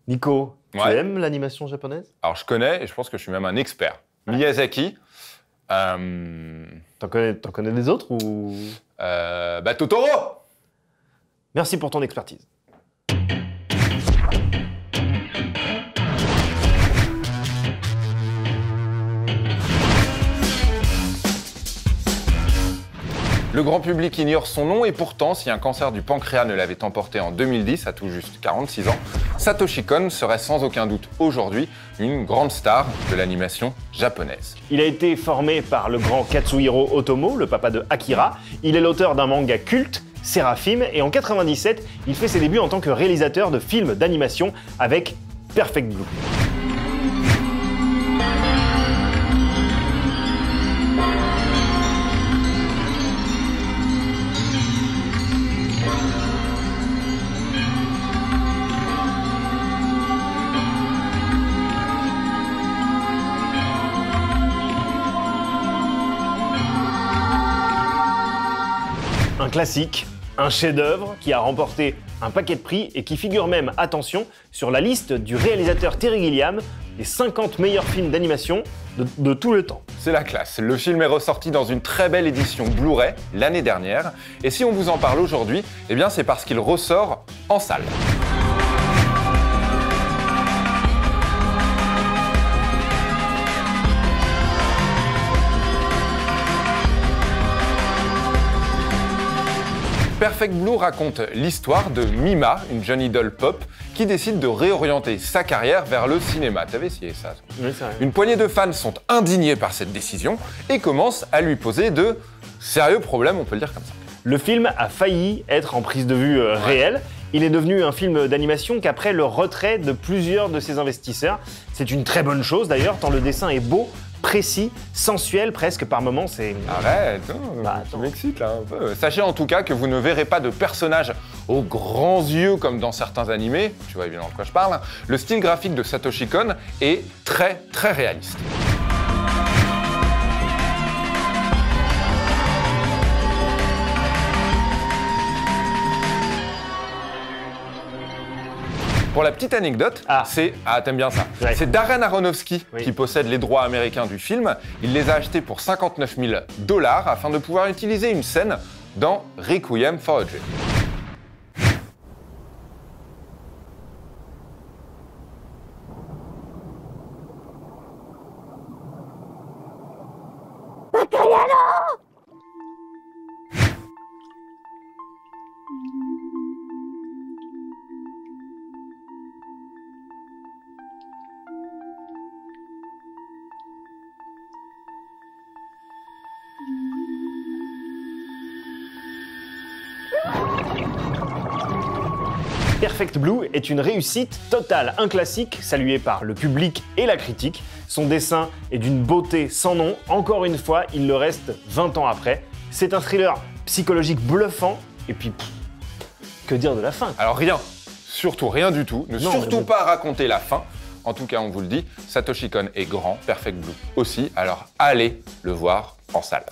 Nico, tu Ouais. aimes l'animation japonaise? Alors, je connais et je pense que je suis même un expert. Miyazaki. T'en connais des autres ou... Totoro. Merci pour ton expertise. Le grand public ignore son nom et pourtant, si un cancer du pancréas ne l'avait emporté en 2010, à tout juste 46 ans, Satoshi Kon serait sans aucun doute aujourd'hui une grande star de l'animation japonaise. Il a été formé par le grand Katsuhiro Otomo, le papa de Akira. Il est l'auteur d'un manga culte, Seraphim, et en 97, il fait ses débuts en tant que réalisateur de films d'animation avec Perfect Blue. Un classique, un chef-d'œuvre qui a remporté un paquet de prix et qui figure même, attention, sur la liste du réalisateur Terry Gilliam des 50 meilleurs films d'animation de tout le temps. C'est la classe. Le film est ressorti dans une très belle édition Blu-ray l'année dernière. Et si on vous en parle aujourd'hui, eh bien c'est parce qu'il ressort en salle. Perfect Blue raconte l'histoire de Mima, une jeune idole pop, qui décide de réorienter sa carrière vers le cinéma. T'avais essayé ça? Oui, c'est vrai. Une poignée de fans sont indignés par cette décision et commencent à lui poser de sérieux problèmes, on peut le dire comme ça. Le film a failli être en prise de vue réelle. Il est devenu un film d'animation qu'après le retrait de plusieurs de ses investisseurs. C'est une très bonne chose d'ailleurs, tant le dessin est beau, précis, sensuel presque par moments, c'est... Arrête, tu attends. m'excites là un peu. Sachez en tout cas que vous ne verrez pas de personnages aux grands yeux comme dans certains animés, tu vois évidemment de quoi je parle. Le style graphique de Satoshi Kon est très très réaliste. Pour la petite anecdote, t'aimes bien ça. Ouais. C'est Darren Aronofsky Oui. qui possède les droits américains du film. Il les a achetés pour 59 000 $ afin de pouvoir utiliser une scène dans Requiem for a Dream. Perfect Blue est une réussite totale, un classique salué par le public et la critique. Son dessin est d'une beauté sans nom, encore une fois, il le reste 20 ans après. C'est un thriller psychologique bluffant, et puis, que dire de la fin? Alors rien, surtout rien du tout, ne Non, surtout mais- pas raconter la fin. En tout cas, on vous le dit, Satoshi Kon est grand, Perfect Blue aussi, alors allez le voir en salle.